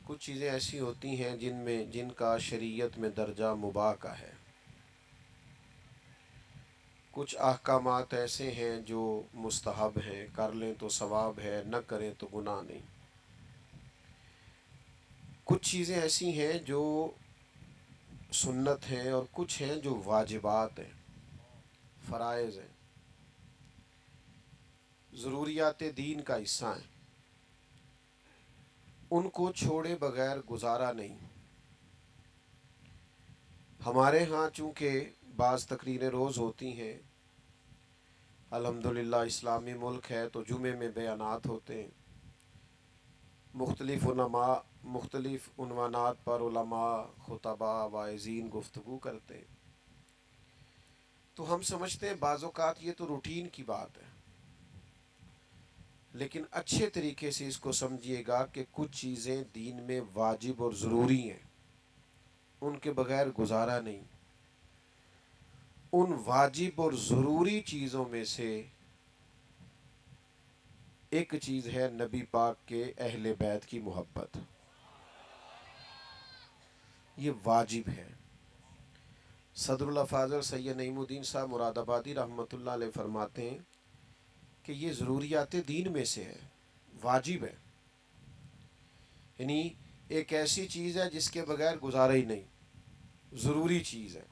کچھ چیزیں ایسی ہوتی ہیں جن کا شریعت میں درجہ مباح کا ہے. کچھ احکامات ایسے ہیں جو مستحب ہیں، کر لیں تو ثواب ہے، نہ کریں تو گناہ نہیں. کچھ چیزیں ایسی ہیں جو سنت ہیں اور کچھ ہیں جو واجبات ہیں، فرائض ہیں، ضروریات دین کا حصہ ہیں. ان کو چھوڑے بغیر گزارا نہیں. ہمارے ہاں چونکہ بعض تقریریں روز ہوتی ہیں، الحمدللہ اسلامی ملک ہے، تو جمعے میں بیانات ہوتے ہیں. مختلف عنوانات پر علماء، خطباء، واعظین گفتگو کرتے ہیں. تو ہم سمجھتے ہیں بعض اوقات یہ تو روٹین کی بات ہے، لیکن اچھے طریقے سے اس کو سمجھیے گا کہ کچھ چیزیں دین میں واجب اور ضروری ہیں، ان کے بغیر گزارا نہیں. ان واجب اور ضروری چیزوں میں سے ایک چیز ہے نبی پاک کے اہل بیت کی محبت. یہ واجب ہے. صدر الافاضل سید نعیم الدین صاحب مراد آبادی رحمۃ اللہ علیہ فرماتے ہیں کہ یہ ضروریات دین میں سے ہے، واجب ہے. یعنی ایک ایسی چیز ہے جس کے بغیر گزارا ہی نہیں، ضروری چیز ہے.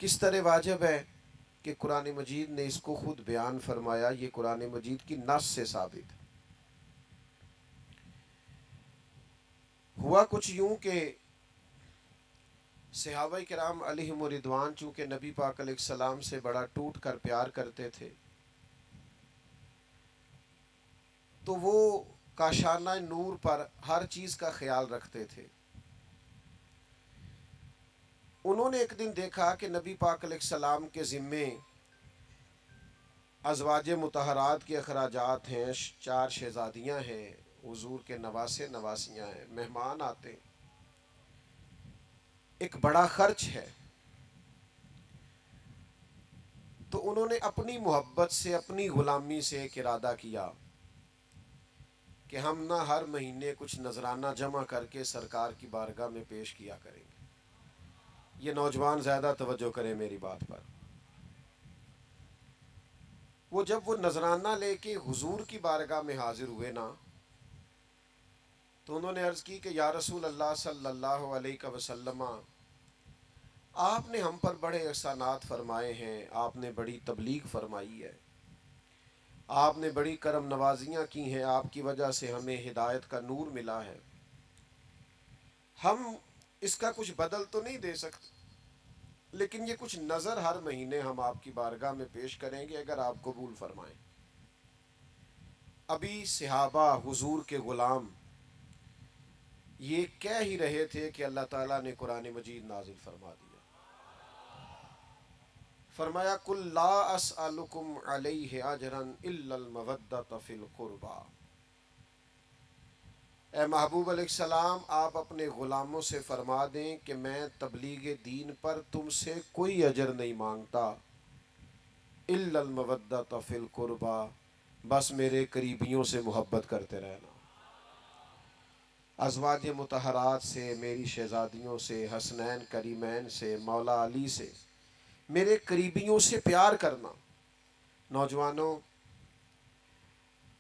کس طرح واجب ہے کہ قرآن مجید نے اس کو خود بیان فرمایا. یہ قرآن مجید کی نص سے ثابت ہے. ہوا کچھ یوں کہ صحابہ کرام علیہم رضوان چونکہ نبی پاک علیہ السلام سے بڑا ٹوٹ کر پیار کرتے تھے، تو وہ کاشانہ نور پر ہر چیز کا خیال رکھتے تھے. انہوں نے ایک دن دیکھا کہ نبی پاک علیہ السلام کے ذمے ازواج مطہرات کے اخراجات ہیں، 4 شہزادیاں ہیں، حضور کے نواسے نواسیاں ہیں، مہمان آتے ہیں، ایک بڑا خرچ ہے. تو انہوں نے اپنی محبت سے، اپنی غلامی سے ایک ارادہ کیا کہ ہم نہ ہر مہینے کچھ نذرانہ جمع کر کے سرکار کی بارگاہ میں پیش کیا کریں گے. یہ نوجوان زیادہ توجہ کریں میری بات پر. جب وہ نذرانہ لے کے حضور کی بارگاہ میں حاضر ہوئے نا، تو انہوں نے عرض کی کہ یا رسول اللہ صلی اللہ علیہ وسلم، آپ نے ہم پر بڑے احسانات فرمائے ہیں، آپ نے بڑی تبلیغ فرمائی ہے، آپ نے بڑی کرم نوازیاں کی ہیں، آپ کی وجہ سے ہمیں ہدایت کا نور ملا ہے. ہم اس کا کچھ بدل تو نہیں دے سکتے، لیکن یہ کچھ نظر ہر مہینے ہم آپ کی بارگاہ میں پیش کریں گے اگر آپ قبول فرمائیں. ابھی صحابہ، حضور کے غلام، یہ کہہ ہی رہے تھے کہ اللہ تعالیٰ نے قرآن مجید نازل فرما دیا. فرمایا قل لا اسألکم علیہ اجرا الا المودۃ فی القربى. اے محبوب علیہ السلام، آپ اپنے غلاموں سے فرما دیں کہ میں تبلیغ دین پر تم سے کوئی اجر نہیں مانگتا، الا المودۃ فی القربى، بس میرے قریبیوں سے محبت کرتے رہنا. ازواج مطہرات سے، میری شہزادیوں سے، حسنین کریمین سے، مولا علی سے، میرے قریبیوں سے پیار کرنا. نوجوانوں،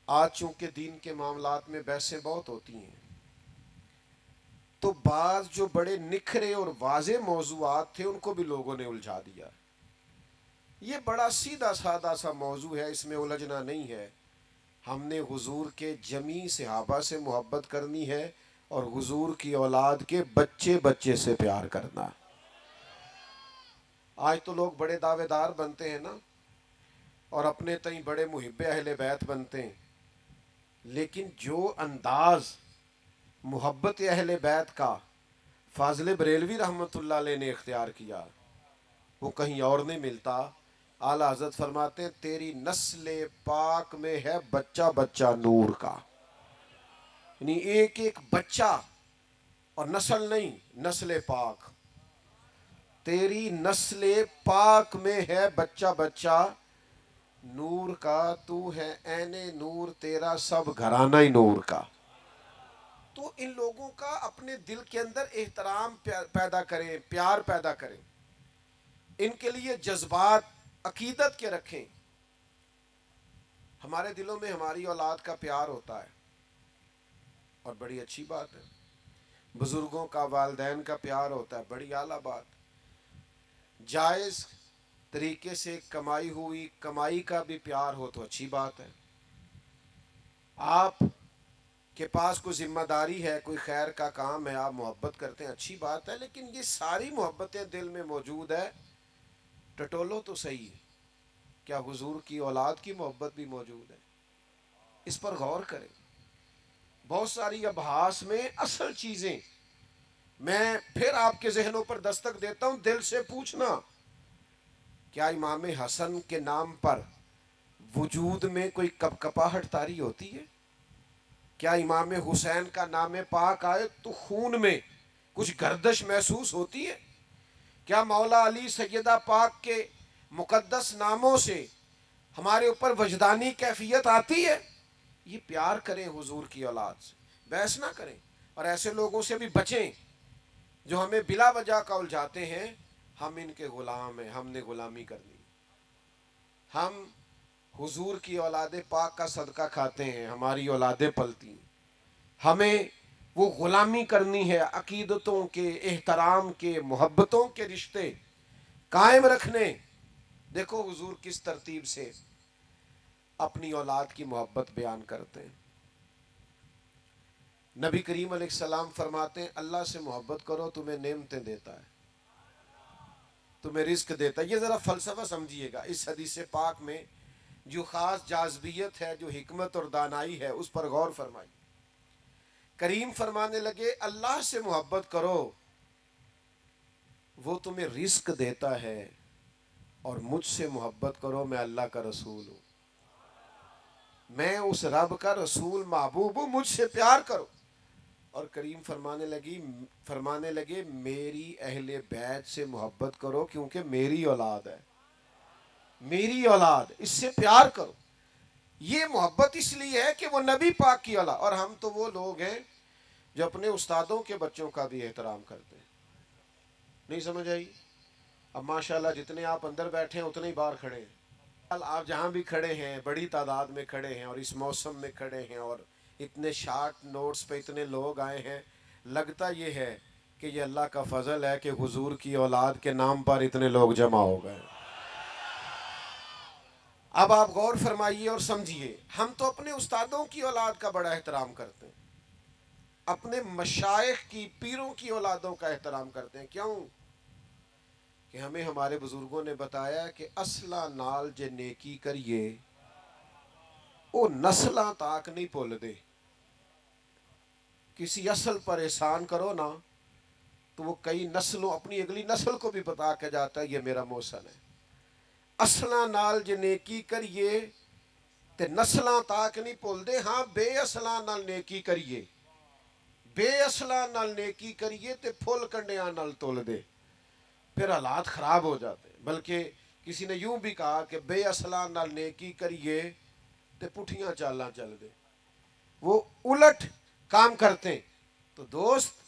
آج چونکہ دین کے معاملات میں بحثیں بہت ہوتی ہیں، تو بعض جو بڑے نکھرے اور واضح موضوعات تھے ان کو بھی لوگوں نے الجھا دیا. یہ بڑا سیدھا سادہ سا موضوع ہے، اس میں الجھنا نہیں ہے. ہم نے حضور کے جمیع صحابہ سے محبت کرنی ہے اور حضور کی اولاد کے بچے بچے سے پیار کرنا. آج تو لوگ بڑے دعوے دار بنتے ہیں نا، اور اپنے تئیں بڑے محب اہل بیت بنتے ہیں، لیکن جو انداز محبت اہل بیت کا فاضل بریلوی رحمۃ اللہ علیہ نے اختیار کیا، وہ کہیں اور نہیں ملتا. اعلیٰ حضرت فرماتے ہیں تیری نسل پاک میں ہے بچہ بچہ نور کا. یعنی ایک ایک بچہ، اور نسل نہیں، نسل پاک. تیری نسل پاک میں ہے بچہ بچہ نور کا، تو ہے عین نور، تیرا سب گھرانہ ہی نور کا. تو ان لوگوں کا اپنے دل کے اندر احترام پیدا کریں، پیار پیدا کریں، ان کے لیے جذبات عقیدت کے رکھیں. ہمارے دلوں میں ہماری اولاد کا پیار ہوتا ہے اور بڑی اچھی بات ہے. بزرگوں کا، والدین کا پیار ہوتا ہے، بڑی اعلیٰ بات. جائز طریقے سے کمائی ہوئی کمائی کا بھی پیار ہو تو اچھی بات ہے. آپ کے پاس کوئی ذمہ داری ہے، کوئی خیر کا کام ہے، آپ محبت کرتے ہیں، اچھی بات ہے. لیکن یہ ساری محبتیں دل میں موجود ہے، ٹٹولو تو صحیح ہے. کیا حضور کی اولاد کی محبت بھی موجود ہے؟ اس پر غور کریں. بہت ساری ابحاث میں اصل چیزیں میں پھر آپ کے ذہنوں پر دستک دیتا ہوں. دل سے پوچھنا، کیا امام حسن کے نام پر وجود میں کوئی کپاہٹ طاری ہوتی ہے؟ کیا امام حسین کا نام پاک آئے تو خون میں کچھ گردش محسوس ہوتی ہے؟ کیا مولا علی سیدہ پاک کے مقدس ناموں سے ہمارے اوپر وجدانی کیفیت آتی ہے؟ یہ پیار کریں حضور کی اولاد سے، بحث نہ کریں. اور ایسے لوگوں سے بھی بچیں جو ہمیں بلا وجہ کا الجھاتے ہیں. ہم ان کے غلام ہیں، ہم نے غلامی کرنی. ہم حضور کی اولاد پاک کا صدقہ کھاتے ہیں، ہماری اولادیں پلتی ہیں. ہمیں وہ غلامی کرنی ہے، عقیدتوں کے، احترام کے، محبتوں کے رشتے قائم رکھنے. دیکھو حضور کس ترتیب سے اپنی اولاد کی محبت بیان کرتے ہیں. نبی کریم علیہ السلام فرماتے ہیں اللہ سے محبت کرو، تمہیں نعمتیں دیتا ہے، تمہیں رزق دیتا ہے. یہ ذرا فلسفہ سمجھیے گا. اس حدیث پاک میں جو خاص جاذبیت ہے، جو حکمت اور دانائی ہے، اس پر غور فرمائیے. کریم فرمانے لگے اللہ سے محبت کرو، وہ تمہیں رزق دیتا ہے، اور مجھ سے محبت کرو، میں اللہ کا رسول ہوں، میں اس رب کا رسول محبوب ہوں، مجھ سے پیار کرو. اور کریم فرمانے لگے میری اہل بیت سے محبت کرو کیونکہ میری اولاد ہے، میری اولاد، اس سے پیار کرو. یہ محبت اس لیے ہے کہ وہ نبی پاک کی اولاد. اور ہم تو وہ لوگ ہیں جو اپنے استادوں کے بچوں کا بھی احترام کرتے ہیں. نہیں سمجھ آئی؟ اب ماشاءاللہ جتنے آپ اندر بیٹھے ہیں اتنے ہی باہر کھڑے ہیں. آپ جہاں بھی کھڑے ہیں بڑی تعداد میں کھڑے ہیں، اور اس موسم میں کھڑے ہیں، اور اتنے شارٹ نوٹس پہ اتنے لوگ آئے ہیں. لگتا یہ ہے کہ یہ اللہ کا فضل ہے کہ حضور کی اولاد کے نام پر اتنے لوگ جمع ہو گئے. اب آپ غور فرمائیے اور سمجھیے. ہم تو اپنے استادوں کی اولاد کا بڑا احترام کرتے ہیں، اپنے مشائخ کی، پیروں کی اولادوں کا احترام کرتے ہیں. کیوں؟ کہ ہمیں ہمارے بزرگوں نے بتایا کہ اصلہ نال جے نیکی کریے او نسلاں تاک نہیں بھول دے. کسی اصل پر احسان کرو نا تو وہ کئی نسلوں، اپنی اگلی نسل کو بھی بتا کے جاتا ہے یہ میرا محسن ہے. اصلاں نال جے نیکی کریے تے نسلاں تاک نہیں بھول دے. ہاں بے اصلاں نال نیکی کریے، بے اصلاں نال نیکی کریے تے پھل کنڈیاں نال تول دے، پھر حالات خراب ہو جاتے ہیں. بلکہ کسی نے یوں بھی کہا کہ بے اصلاں نال نیکی کریے تے پٹھیاں چالاں چل دے، وہ الٹ کام کرتے ہیں. تو دوست،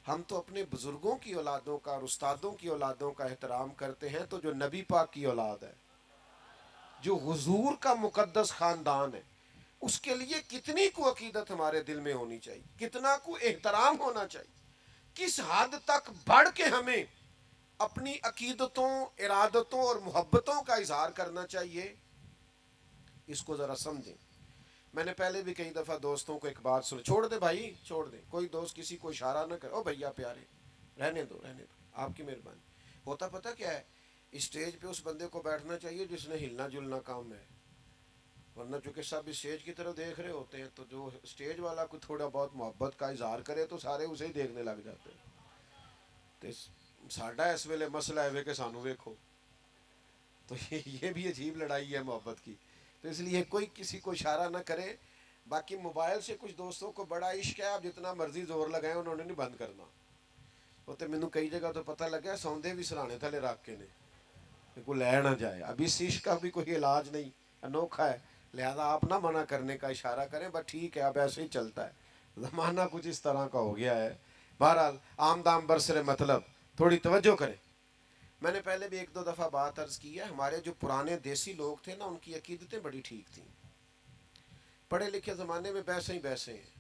ہم تو اپنے بزرگوں کی اولادوں کا اور استادوں کی اولادوں کا احترام کرتے ہیں. تو جو نبی پاک کی اولاد ہے، جو حضور کا مقدس خاندان ہے، اس کے لیے کتنی کو عقیدت ہمارے دل میں ہونی چاہیے، کتنا کو احترام ہونا چاہیے، کس حد تک بڑھ کے ہمیں اپنی عقیدتوں، ارادتوں اور محبتوں کا اظہار کرنا چاہیے. اس کو ذرا سمجھیں. میں نے پہلے بھی کئی دفعہ دوستوں کو ایک بات سن، چھوڑ دے بھائی، چھوڑ دے. کوئی دوست کسی کو اشارہ نہ کرے، او بھیا پیارے رہنے دو، رہنے دو، آپ کی مہربانی. ہوتا پتہ کیا ہے؟ اسٹیج پہ اس بندے کو بیٹھنا چاہیے جس نے ہلنا جلنا کام ہے. ورنہ چونکہ سب اسٹیج کی طرف دیکھ رہے ہوتے ہیں تو جو اسٹیج والا کوئی تھوڑا بہت محبت کا اظہار کرے تو سارے اسے ہی دیکھنے لگ جاتے ہیں. تو ساڈا اس ویلے مسئلہ ہے کہ سانو ویکھو. تو یہ بھی عجیب لڑائی ہے محبت کی. تو اس لیے کوئی کسی کو اشارہ نہ کرے. باقی موبائل سے کچھ دوستوں کو بڑا عشق ہے، آپ جتنا مرضی زور لگائیں انہوں نے نہیں بند کرنا. وہ تو مینوں کئی جگہ تو پتہ لگا سوندے بھی سرانے تھلے رکھ کے نے کہ کوئی لے نہ جائے. اب اس عشق کا بھی کوئی علاج نہیں، انوکھا ہے. لہذا آپ نہ منع کرنے کا اشارہ کریں، بس ٹھیک ہے اب ایسے ہی چلتا ہے. زمانہ کچھ اس طرح کا ہو گیا ہے. بہرحال عام دام برسر مطلب تھوڑی توجہ کریں. میں نے پہلے بھی ایک دو دفعہ بات عرض کی ہے, ہمارے جو پرانے دیسی لوگ تھے نا, ان کی عقیدتیں بڑی ٹھیک تھیں. پڑھے لکھے زمانے میں بیسے ہی بیسے ہیں.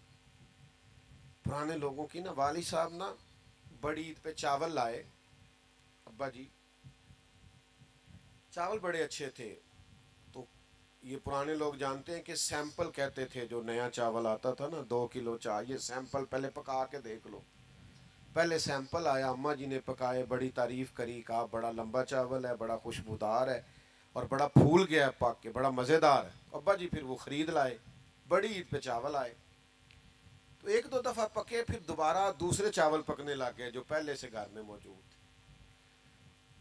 پرانے لوگوں کی نا والد صاحب نا بڑی عید پہ چاول لائے, ابا جی چاول بڑے اچھے تھے. تو یہ پرانے لوگ جانتے ہیں کہ سیمپل کہتے تھے, جو نیا چاول آتا تھا نا 2 کلو چاہیے سیمپل پہلے پکا کے دیکھ لو. پہلے سیمپل آیا, اماں جی نے پکائے, بڑی تعریف کری, کہا بڑا لمبا چاول ہے, بڑا خوشبودار ہے اور بڑا پھول گیا ہے پک کے, بڑا مزیدار ہے. ابا جی پھر وہ خرید لائے, بڑی عید پہ چاول آئے. تو ایک دو دفعہ پکے, پھر دوبارہ دوسرے چاول پکنے لگ گئے جو پہلے سے گھر میں موجود تھے.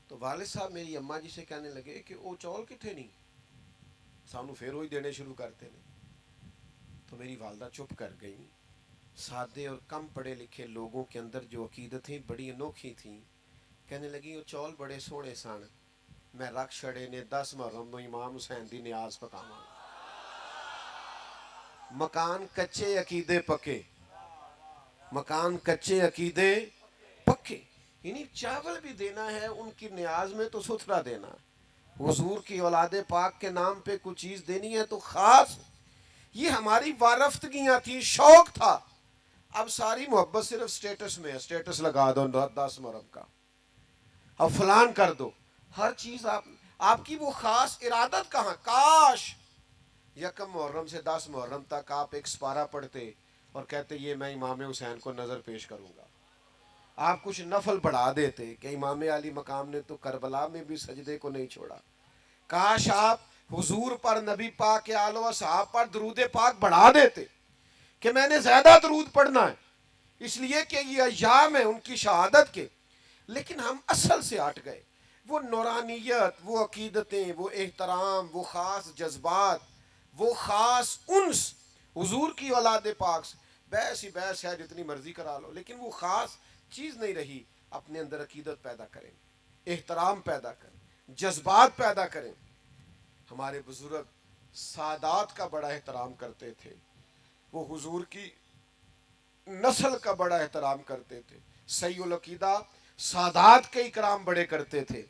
تو والد صاحب میری اماں جی سے کہنے لگے کہ وہ چاول کتنے نہیں, سانو پھر وہی دینے شروع کرتے ہیں. تو میری والدہ چپ کر گئی. سادے اور کم پڑھے لکھے لوگوں کے اندر جو عقیدتیں بڑی انوکھی تھیں, کہنے لگی وہ چول بڑے سونے سن, میں رکھ چھڑے نے 10 محرم نو امام حسین دی نیاز پکاواں. مکان کچے عقیدے پکے, مکان کچے عقیدے پکے. یعنی چاول بھی دینا ہے ان کی نیاز میں تو ستھرا دینا. حضور کی اولاد پاک کے نام پہ کچھ چیز دینی ہے تو خاص. یہ ہماری وارفتگیاں تھیں, شوق تھا. اب ساری محبت صرف سٹیٹس میں ہے, سٹیٹس لگا دو 10 محرم کا, اب فلان کر دو, ہر چیز آپ کی وہ خاص ارادت کہاں. کاش یکم محرم سے 10 محرم تک آپ ایک سپارہ پڑھتے اور کہتے یہ میں امام حسین کو نظر پیش کروں گا. آپ کچھ نفل بڑھا دیتے کہ امام علی مقام نے تو کربلا میں بھی سجدے کو نہیں چھوڑا. کاش آپ حضور پر, نبی پاک کے آل و اصحاب پر درود پاک بڑھا دیتے کہ میں نے زیادہ درود پڑھنا ہے اس لیے کہ یہ ایام ہیں ان کی شہادت کے. لیکن ہم اصل سے ہٹ گئے. وہ نورانیت, وہ عقیدتیں, وہ احترام, وہ خاص جذبات, وہ خاص انس حضور کی اولاد پاک سے. بحث ہی بحث ہے, جتنی مرضی کرا لو, لیکن وہ خاص چیز نہیں رہی. اپنے اندر عقیدت پیدا کریں, احترام پیدا کریں, جذبات پیدا کریں. ہمارے بزرگ سادات کا بڑا احترام کرتے تھے, وہ حضور کی نسل کا بڑا احترام کرتے تھے. صحیح العقیدہ سادات کے اکرام بڑے کرتے تھے.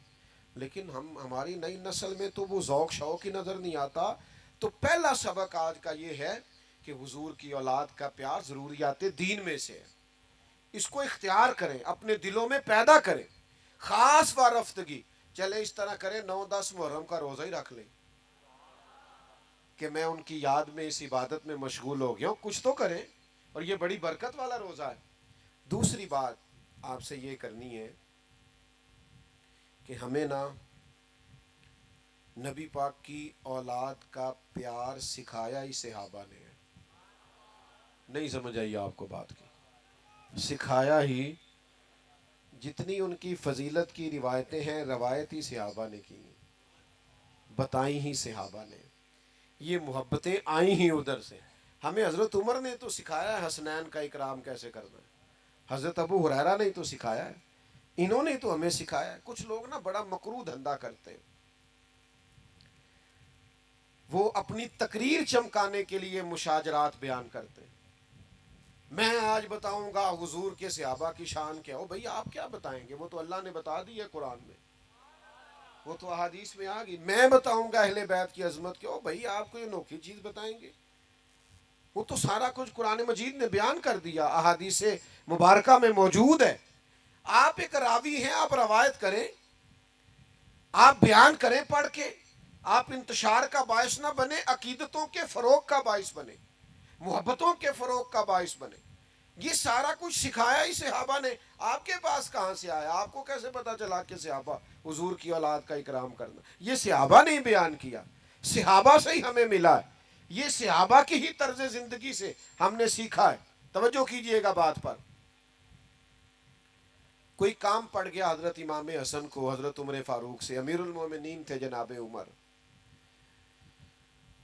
لیکن ہماری نئی نسل میں تو وہ ذوق شوق ہی نظر نہیں آتا. تو پہلا سبق آج کا یہ ہے کہ حضور کی اولاد کا پیار ضروریات دین میں سے ہے. اس کو اختیار کریں, اپنے دلوں میں پیدا کریں. خاص وارفتگی چلے اس طرح کریں, 9-10 محرم کا روزہ ہی رکھ لیں کہ میں ان کی یاد میں اس عبادت میں مشغول ہو گیا ہوں, کچھ تو کریں. اور یہ بڑی برکت والا روزہ ہے. دوسری بات آپ سے یہ کرنی ہے کہ ہمیں نا نبی پاک کی اولاد کا پیار سکھایا ہی صحابہ نے. نہیں سمجھ آئی آپ کو بات کی, سکھایا ہی. جتنی ان کی فضیلت کی روایتیں ہیں, روایت ہی صحابہ نے کی, بتائیں ہی صحابہ نے. یہ محبتیں آئیں ہی ادھر سے. ہمیں حضرت عمر نے تو سکھایا ہے حسنین کا اکرام کیسے کرنا ہے, حضرت ابو ہریرہ نے تو سکھایا ہے, انہوں نے تو ہمیں سکھایا ہے. کچھ لوگ نا بڑا مکروہ دھندا کرتے ہیں, وہ اپنی تقریر چمکانے کے لیے مشاجرات بیان کرتے ہیں. میں آج بتاؤں گا حضور کے صحابہ کی شان کیا ہو. بھئی آپ کیا بتائیں گے, وہ تو اللہ نے بتا دی ہے قرآن میں, وہ تو احادیث میں آ گئی. میں بتاؤں گا اہل بیت کی عظمت کیا ہو. بھئی آپ کو یہ انوکھی چیز بتائیں گے, وہ تو سارا کچھ قرآن مجید نے بیان کر دیا, احادیث مبارکہ میں موجود ہے. آپ ایک راوی ہیں, آپ روایت کریں, آپ بیان کریں پڑھ کے, آپ انتشار کا باعث نہ بنے, عقیدتوں کے فروغ کا باعث بنے, محبتوں کے فروغ کا باعث بنے. یہ سارا کچھ سکھایا ہی صحابہ نے. آپ کے پاس کہاں سے آیا, آپ کو کیسے پتا چلا کہ صحابہ حضور کی اولاد کا اکرام کرنا. یہ صحابہ نے ہی بیان کیا, صحابہ سے ہی ہمیں ملا ہے, یہ صحابہ کی ہی طرز زندگی سے ہم نے سیکھا ہے. توجہ کیجئے گا بات پر. کوئی کام پڑ گیا حضرت امام حسن کو حضرت عمر فاروق سے, امیر المومنین تھے جناب عمر,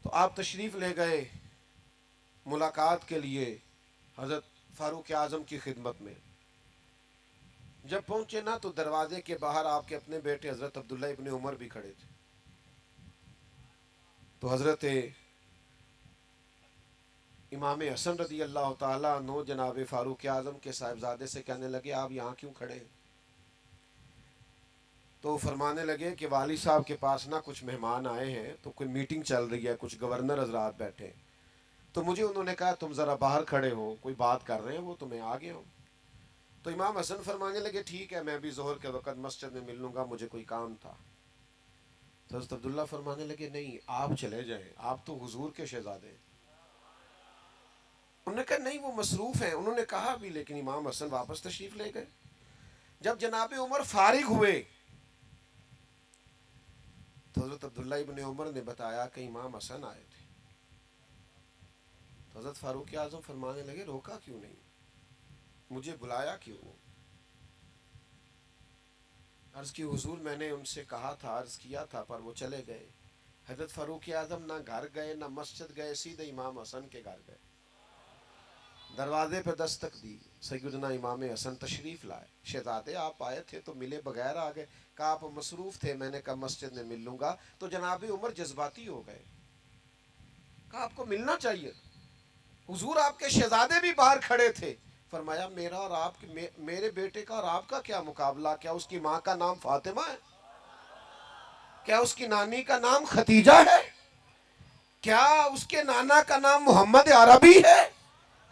تو آپ تشریف لے گئے ملاقات کے لیے حضرت فاروق اعظم کی خدمت میں. جب پہنچے نا تو دروازے کے باہر آپ کے اپنے بیٹے حضرت عبداللہ ابن عمر بھی کھڑے تھے. تو حضرت امام حسن رضی اللہ تعالیٰ عنہ جناب فاروق اعظم کے صاحبزادے سے کہنے لگے آپ یہاں کیوں کھڑے ہیں؟ تو فرمانے لگے کہ والد صاحب کے پاس نا کچھ مہمان آئے ہیں، تو کوئی میٹنگ چل رہی ہے، کچھ گورنر حضرات بیٹھے ہیں، تو مجھے انہوں نے کہا تم ذرا باہر کھڑے ہو، کوئی بات کر رہے ہیں وہ، تو میں آ گیا ہوں۔ تو امام حسن فرمانے لگے ٹھیک ہے، میں بھی ظہر کے وقت مسجد میں مل لوں گا، مجھے کوئی کام تھا۔ تو حضرت عبداللہ فرمانے لگے نہیں آپ چلے جائیں، آپ تو حضور کے شہزادے ہیں۔ انہوں نے کہا نہیں وہ مصروف ہیں، انہوں نے کہا بھی، لیکن امام حسن واپس تشریف لے گئے۔ جب جناب عمر فارغ ہوئے تو حضرت عبداللہ ابن عمر نے بتایا کہ امام حسن آئے تھے۔ تو حضرت فاروق اعظم فرمانے لگے روکا کیوں نہیں، مجھے بلایا کیوں؟ عرض کی حضور میں نے ان سے کہا تھا، عرض کیا تھا، پر وہ چلے گئے۔ حضرت فاروق اعظم نہ گھر گئے نہ مسجد گئے، سیدھے امام حسن کے گھر گئے، دروازے پہ دستک دی، سیدنا امام حسن تشریف لائے۔ شہزادے آپ آئے تھے تو ملے بغیر آ گئے، کہا آپ مصروف تھے، میں نے کہا مسجد میں مل لوں گا۔ تو جناب عمر جذباتی ہو گئے، کہا آپ کو ملنا چاہیے، حضور آپ کے شہزادے بھی باہر کھڑے تھے۔ فرمایا میرا اور آپ میرے بیٹے کا اور آپ کا کیا مقابلہ؟ کیا اس کی ماں کا نام فاطمہ ہے؟ کیا اس کی نانی کا نام ختیجہ ہے؟ کیا اس کے نانا کا نام محمد عربی ہے؟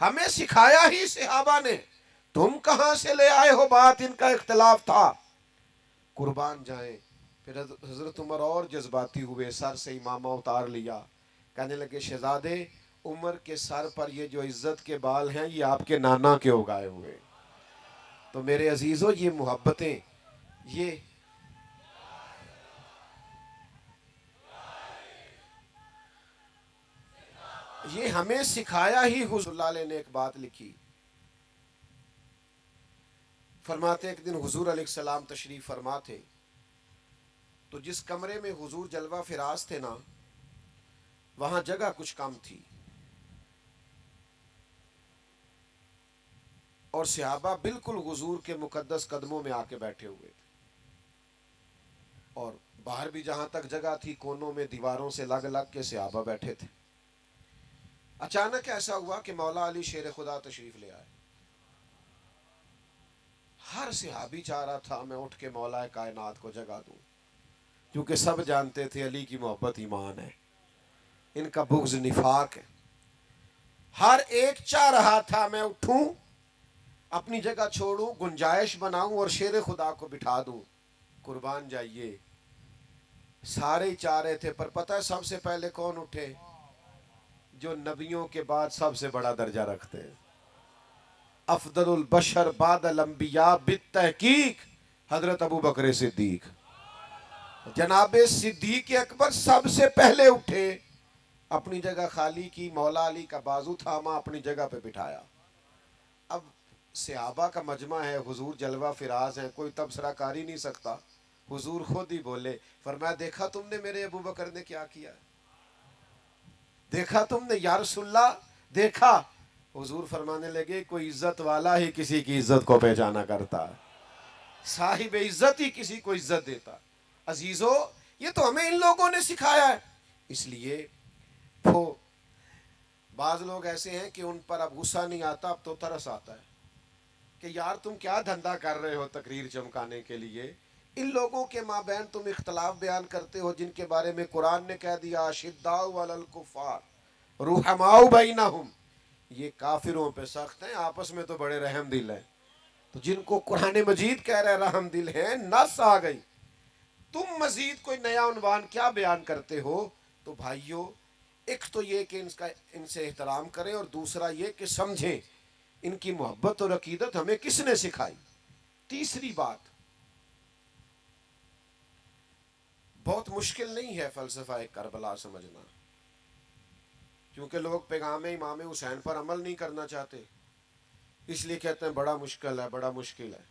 ہمیں سکھایا ہی صحابہ نے، تم کہاں سے لے آئے ہو بات؟ ان کا اختلاف تھا، قربان جائیں۔ پھر حضرت عمر اور جذباتی ہوئے، سر سے امامہ اتار لیا، کہنے لگے شہزادے عمر کے سر پر یہ جو عزت کے بال ہیں یہ آپ کے نانا کے اگائے ہوئے۔ تو میرے عزیزو یہ محبتیں، یہ ہمیں سکھایا ہی۔ حضور اللہ علیہ نے ایک بات لکھی، فرماتے ایک دن حضور علیہ السلام تشریف فرما تھے، تو جس کمرے میں حضور جلوہ فراز تھے نا، وہاں جگہ کچھ کم تھی، اور صحابہ بالکل حضور کے مقدس قدموں میں آ کے بیٹھے ہوئے تھے، اور باہر بھی جہاں تک جگہ تھی کونوں میں دیواروں سے لگ لگ کے صحابہ بیٹھے تھے۔ اچانک ایسا ہوا کہ مولا علی شیر خدا تشریف لے آئے۔ ہر صحابی چاہ رہا تھا میں اٹھ کے مولا کائنات کو جگہ دوں، کیونکہ سب جانتے تھے علی کی محبت ایمان ہے، ان کا بغض نفاق ہے۔ ہر ایک چاہ رہا تھا میں اٹھوں، اپنی جگہ چھوڑوں، گنجائش بناؤں اور شیر خدا کو بٹھا دوں۔ قربان جائیے، سارے ہی چاہ رہے تھے، پر پتہ ہے سب سے پہلے کون اٹھے؟ جو نبیوں کے بعد سب سے بڑا درجہ رکھتے ہیں، افضل البشر بعد الانبیاء بالتحقیق حضرت ابو بکر صدیق، جناب صدیق اکبر سب سے پہلے اٹھے، اپنی جگہ خالی کی، مولا علی کا بازو تھاما، اپنی جگہ پہ بٹھایا۔ اب صحابہ کا مجمع ہے، حضور جلوہ فراز ہیں، کوئی تبصرہ کر ہی نہیں سکتا۔ حضور خود ہی بولے، فرمایا دیکھا تم نے میرے ابو بکر نے کیا کیا؟ دیکھا تم نے یا رسول اللہ؟ دیکھا؟ حضور فرمانے لگے کوئی عزت والا ہی کسی کی عزت کو پہچانا کرتا ہے، صاحب عزت ہی کسی کو عزت دیتا۔ عزیزو یہ تو ہمیں ان لوگوں نے سکھایا ہے۔ اس لیے وہ بعض لوگ ایسے ہیں کہ ان پر اب غصہ نہیں آتا، اب تو ترس آتا ہے کہ یار تم کیا دھندا کر رہے ہو تقریر چمکانے کے لیے؟ ان لوگوں کے مابین تم اختلاف بیان کرتے ہو جن کے بارے میں قرآن نے کہہ دیا اشداء علی الکفار رحماء بینہم، یہ کافروں پہ سخت ہیں، آپس میں تو بڑے رحم دل ہیں۔ تو جن کو قرآن مجید کہہ رہے رحم دل ہیں، نس آ گئی، تم مزید کوئی نیا عنوان کیا بیان کرتے ہو؟ تو بھائیو ایک تو یہ کہ ان سے احترام کریں، اور دوسرا یہ کہ سمجھیں ان کی محبت اور عقیدت ہمیں کس نے سکھائی۔ تیسری بات، بہت مشکل نہیں ہے فلسفہ کربلا سمجھنا، کیونکہ لوگ پیغام امام حسین پر عمل نہیں کرنا چاہتے، اس لیے کہتے ہیں بڑا مشکل ہے، بڑا مشکل ہے۔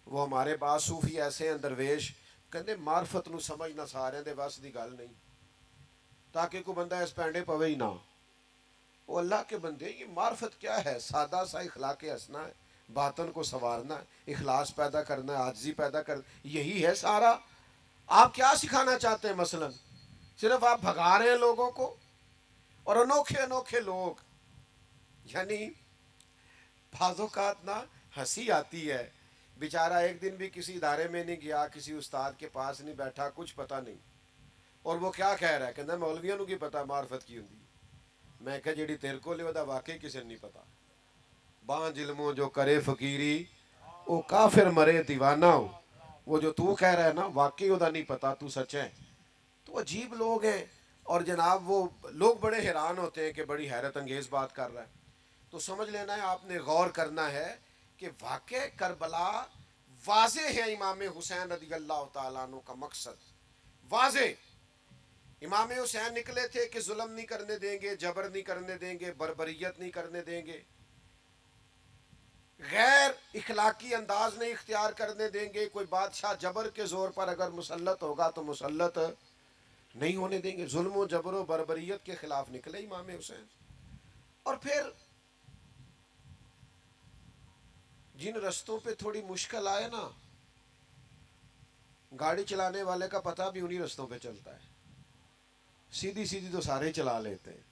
وہ ہمارے بعض صوفی ایسے ہیں درویش، کہتے معرفت نو سمجھنا سارے دے بس دی گل نہیں، تاکہ کوئی بندہ اس پینڈے پوے ہی نہ۔ وہ اللہ کے بندے، یہ معرفت کیا ہے؟ سادہ سا اخلاق ہنسنا ہے، باطن کو سنوارنا ہے، اخلاص پیدا کرنا ہے، عاجزی پیدا کرنا، یہی ہے سارا۔ آپ کیا سکھانا چاہتے ہیں؟ مثلا صرف آپ بھگا رہے ہیں لوگوں کو، اور انوکھے انوکھے لوگ یعنی بعض اوقات نا ہنسی آتی ہے، بیچارہ ایک دن بھی کسی ادارے میں نہیں گیا، کسی استاد کے پاس نہیں بیٹھا، کچھ پتہ نہیں، اور وہ کیا کہہ رہا ہے، کہنا مولویوں کی پتہ معرفت کی ہوندی۔ میں کہا جیڑی تیرے کو لے دا واقعی کسی نہیں پتہ، بانج علموں جو کرے فقیری وہ کافر مرے دیوانہ ہو۔ وہ جو تو کہہ رہا ہے نا واقعی وہ دا نہیں پتہ، تو سچ ہے۔ تو عجیب لوگ ہیں، اور جناب وہ لوگ بڑے حیران ہوتے ہیں کہ بڑی حیرت انگیز بات کر رہا ہے۔ تو سمجھ لینا ہے، آپ نے غور کرنا ہے کہ واقع کربلا واضح ہے امام حسین رضی اللہ تعالیٰ عنہ کا مقصد واضح۔ امام حسین نکلے تھے کہ ظلم نہیں کرنے دیں گے، جبر نہیں کرنے دیں گے، بربریت نہیں کرنے دیں گے، غیر اخلاقی انداز نہیں اختیار کرنے دیں گے، کوئی بادشاہ جبر کے زور پر اگر مسلط ہوگا تو مسلط نہیں ہونے دیں گے، ظلم و جبر و بربریت کے خلاف نکلے امام حسین۔ اور پھر جن رستوں پہ تھوڑی مشکل آئے نا، گاڑی چلانے والے کا پتہ بھی انہی رستوں پہ چلتا ہے، سیدھی سیدھی تو سارے چلا لیتے ہیں،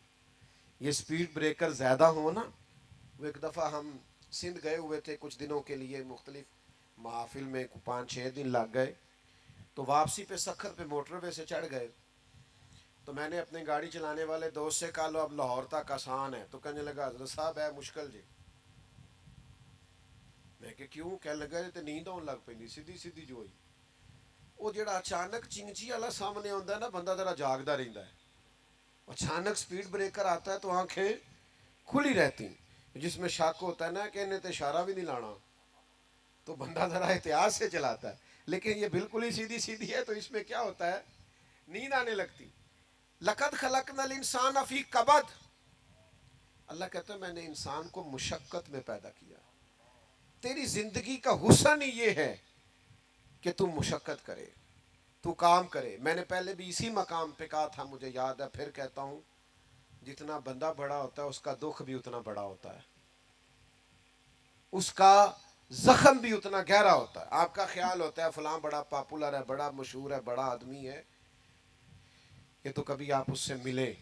یہ سپیڈ بریکر زیادہ ہو نا۔ وہ ایک دفعہ ہم سندھ گئے ہوئے تھے کچھ دنوں کے لیے، مختلف محافل میں 5-6 دن لگ گئے، تو واپسی پہ سکھر پہ موٹر وے سے چڑھ گئے، تو میں نے اپنے گاڑی چلانے والے دوست سے کہا لو اب لاہور تک آسان ہے، تو کہنے لگا حضرت صاحب ہے مشکل جی۔ میں کہ کیوں؟ کہنے لگا تو نیند آن لگ پی سیدھی سیدھی جو ہوئی، وہ جڑا اچانک چنگچی والا سامنے آتا ہے نا، بندہ ذرا جاگتا رہتا ہے، اچانک سپیڈ بریکر آتا ہے تو آنکھیں کھلی رہتی، جس میں شک ہوتا ہے نا کہ انہیں تو اشارہ بھی نہیں لانا، تو بندہ ذرا احتیاط سے چلاتا ہے، لیکن یہ بالکل ہی سیدھی سیدھی ہے تو اس میں کیا ہوتا ہے، نیند آنے لگتی۔ لقد خلقنا الانسان فی کبد، اللہ کہتا ہے میں نے انسان کو مشقت میں پیدا کیا، تیری زندگی کا حسن ہی یہ ہے کہ تم مشقت کرے، تو کام کرے۔ میں نے پہلے بھی اسی مقام پہ کہا تھا، مجھے یاد ہے، پھر کہتا ہوں، جتنا بندہ بڑا ہوتا ہے اس کا دکھ بھی اتنا بڑا ہوتا ہے، اس کا زخم بھی اتنا گہرا ہوتا ہے۔ آپ کا خیال ہوتا ہے فلاں بڑا پاپولر ہے، بڑا مشہور ہے، بڑا آدمی ہے، یہ تو کبھی آپ اس سے ملیں،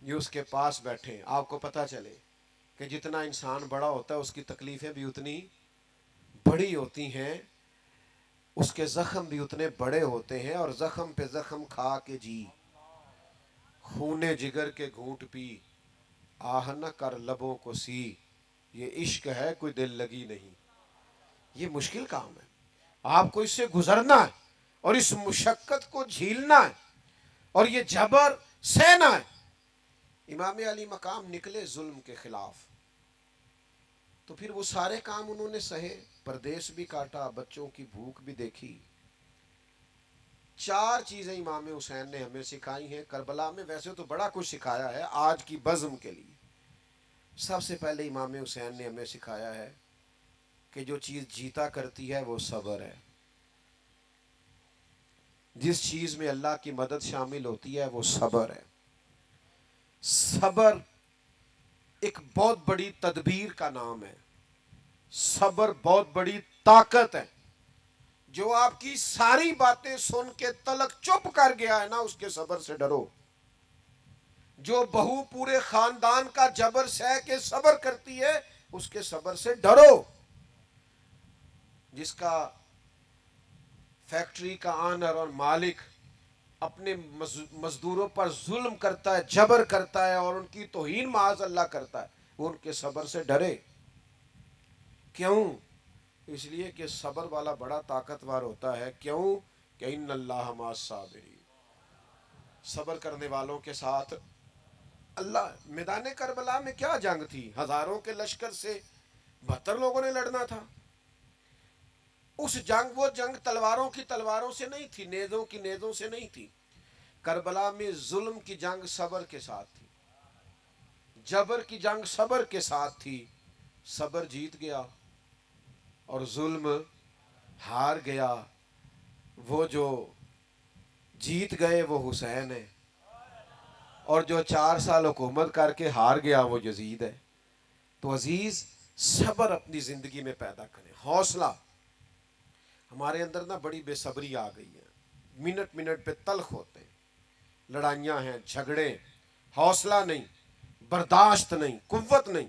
یہ اس کے پاس بیٹھیں، آپ کو پتہ چلے کہ جتنا انسان بڑا ہوتا ہے اس کی تکلیفیں بھی اتنی بڑی ہوتی ہیں، اس کے زخم بھی اتنے بڑے ہوتے ہیں، اور زخم پہ زخم کھا کے جی، خون جگر کے گھونٹ پی، آہ نہ کر لبوں کو سی، یہ عشق ہے کوئی دل لگی نہیں۔ یہ مشکل کام ہے، آپ کو اس سے گزرنا ہے اور اس مشقت کو جھیلنا ہے اور یہ جبر سہنا ہے۔ امام علی مقام نکلے ظلم کے خلاف، تو پھر وہ سارے کام انہوں نے سہے، پردیس بھی کاٹا، بچوں کی بھوک بھی دیکھی۔ 4 چیزیں امام حسین نے ہمیں سکھائی ہیں کربلا میں، ویسے تو بڑا کچھ سکھایا ہے آج کی بزم کے لیے۔ سب سے پہلے امام حسین نے ہمیں سکھایا ہے کہ جو چیز جیتا کرتی ہے وہ صبر ہے، جس چیز میں اللہ کی مدد شامل ہوتی ہے وہ صبر ہے۔ صبر ایک بہت بڑی تدبیر کا نام ہے، صبر بہت بڑی طاقت ہے۔ جو آپ کی ساری باتیں سن کے تلک چپ کر گیا ہے نا، اس کے صبر سے ڈرو۔ جو بہو پورے خاندان کا جبر سہ کے صبر کرتی ہے، اس کے صبر سے ڈرو۔ جس کا فیکٹری کا آنر اور مالک اپنے مزدوروں پر ظلم کرتا ہے، جبر کرتا ہے اور ان کی توہین معاذ اللہ کرتا ہے، وہ ان کے صبر سے ڈرے۔ کیوں؟ اس لیے کہ صبر والا بڑا طاقتور ہوتا ہے۔ کیوں؟ کہ ان اللہ مع الصابرین، صبر کرنے والوں کے ساتھ اللہ۔ میدان کربلا میں کیا جنگ تھی؟ ہزاروں کے لشکر سے 72 لوگوں نے لڑنا تھا۔ اس جنگ، وہ جنگ تلواروں کی تلواروں سے نہیں تھی، نیزوں کی نیزوں سے نہیں تھی۔ کربلا میں ظلم کی جنگ صبر کے ساتھ تھی، جبر کی جنگ صبر کے ساتھ تھی۔ صبر جیت گیا اور ظلم ہار گیا۔ وہ جو جیت گئے وہ حسین ہے، اور جو 4 سال حکومت کر کے ہار گیا وہ یزید ہے۔ تو عزیز، صبر اپنی زندگی میں پیدا کریں، حوصلہ۔ ہمارے اندر نا بڑی بے صبری آ گئی ہے، منٹ منٹ پہ تلخ ہوتے ہیں، لڑائیاں ہیں، جھگڑے، حوصلہ نہیں، برداشت نہیں، قوت نہیں۔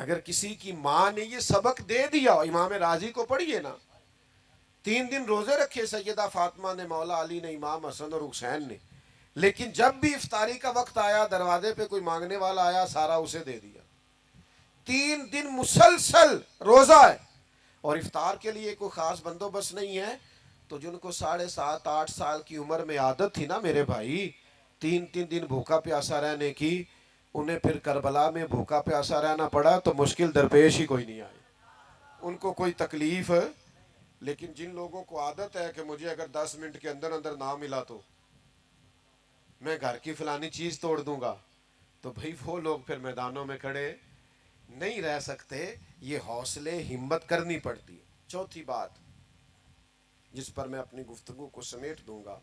اگر کسی کی ماں نے یہ سبق دے دیا، امام راضی کو پڑھیے نا، 3 دن روزے رکھے سیدہ فاطمہ نے، مولا علی نے، امام حسن اور حسین نے، لیکن جب بھی افطاری کا وقت آیا دروازے پہ کوئی مانگنے والا آیا سارا اسے دے دیا۔ 3 دن مسلسل روزہ ہے، اور افطار کے لیے کوئی خاص بندوبست نہیں ہے، تو جن کو 7.5 8 سال کی عمر میں عادت تھی نا میرے بھائی 3 دن بھوکا پیاسا رہنے کی، انہیں پھر کربلا میں بھوکا پیاسا رہنا پڑا تو مشکل درپیش ہی کوئی نہیں آئی، ان کو کوئی تکلیف ہے۔ لیکن جن لوگوں کو عادت ہے کہ مجھے اگر 10 منٹ کے اندر اندر نہ ملا تو میں گھر کی فلانی چیز توڑ دوں گا، تو بھئی وہ لوگ پھر میدانوں میں کھڑے نہیں رہ سکتے، یہ حوصلے ہمت کرنی پڑتی ہے۔ چوتھی بات جس پر میں اپنی گفتگو کو سمیٹ دوں گا،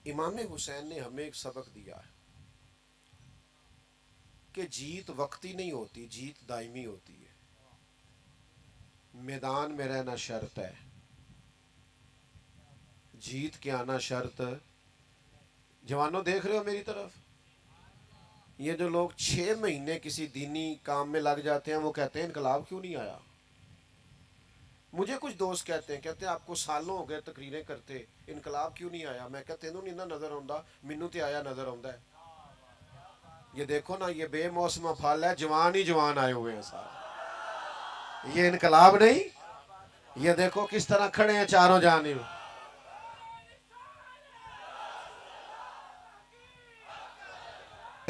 امام حسین نے ہمیں ایک سبق دیا ہے کہ جیت وقتی نہیں ہوتی، جیت دائمی ہوتی ہے، میدان میں رہنا شرط ہے، جیت کے آنا شرط۔ جوانوں دیکھ رہے ہو میری طرف؟ یہ جو لوگ 6 مہینے کسی دینی کام میں لگ جاتے ہیں وہ کہتے ہیں انقلاب کیوں نہیں آیا۔ مجھے کچھ دوست کہتے ہیں آپ کو سالوں ہو گئے تقریریں کرتے، انقلاب کیوں نہیں آیا؟ میں کہتے ہیں نہیں نہ نظر آندا، مینوں تے آیا نظر آندا ہے۔ یہ دیکھو نا، یہ بے موسمہ پھل ہے، جوان ہی جوان آئے ہوئے ہیں سارے، یہ انقلاب نہیں۔ یہ دیکھو کس طرح کھڑے ہیں چاروں جانب،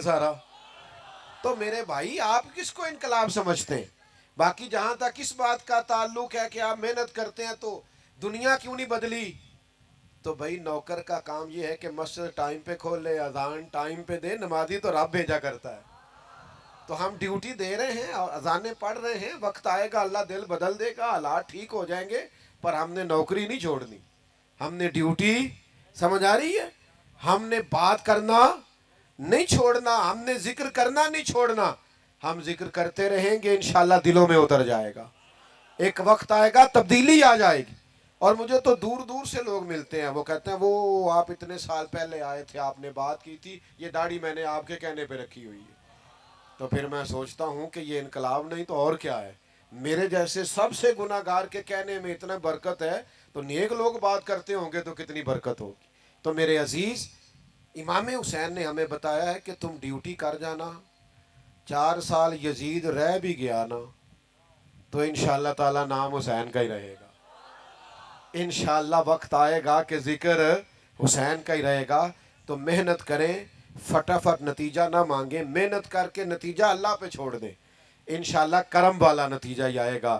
سارا۔ تو میرے بھائی آپ کس کو انقلاب سمجھتے ہیں؟ باقی جہاں تک اس بات کا تعلق ہے کہ آپ محنت کرتے ہیں تو دنیا کیوں نہیں بدلی، تو بھائی نوکر کا کام یہ ہے کہ مسجد ٹائم پہ کھول لے، اذان ٹائم پہ دے، نمازی تو رب بھیجا کرتا ہے۔ تو ہم ڈیوٹی دے رہے ہیں اور اذانیں پڑھ رہے ہیں، وقت آئے گا اللہ دل بدل دے گا، حالات ٹھیک ہو جائیں گے، پر ہم نے نوکری نہیں چھوڑنی، ہم نے ڈیوٹی، سمجھ آ رہی ہے، ہم نے بات کرنا نہیں چھوڑنا، ہم نے ذکر کرنا نہیں چھوڑنا، ہم ذکر کرتے رہیں گے، انشاءاللہ دلوں میں اتر جائے گا، ایک وقت آئے گا تبدیلی آ جائے گی۔ اور مجھے تو دور دور سے لوگ ملتے ہیں، وہ کہتے ہیں وہ آپ اتنے سال پہلے آئے تھے، آپ نے بات کی تھی، یہ داڑھی میں نے آپ کے کہنے پہ رکھی ہوئی ہے۔ تو پھر میں سوچتا ہوں کہ یہ انقلاب نہیں تو اور کیا ہے؟ میرے جیسے سب سے گناہ گار کے کہنے میں اتنا برکت ہے، تو نیک لوگ بات کرتے ہوں گے تو کتنی برکت ہوگی۔ تو میرے عزیز، امام حسین نے ہمیں بتایا ہے کہ تم ڈیوٹی کر جانا، 4 سال یزید رہ بھی گیا نا تو انشاءاللہ تعالی نام حسین کا ہی رہے گا، انشاءاللہ وقت آئے گا کہ ذکر حسین کا ہی رہے گا۔ تو محنت کریں، فٹافٹ نتیجہ نہ مانگیں، محنت کر کے نتیجہ اللہ پہ چھوڑ دیں، انشاءاللہ کرم والا نتیجہ ہی آئے گا۔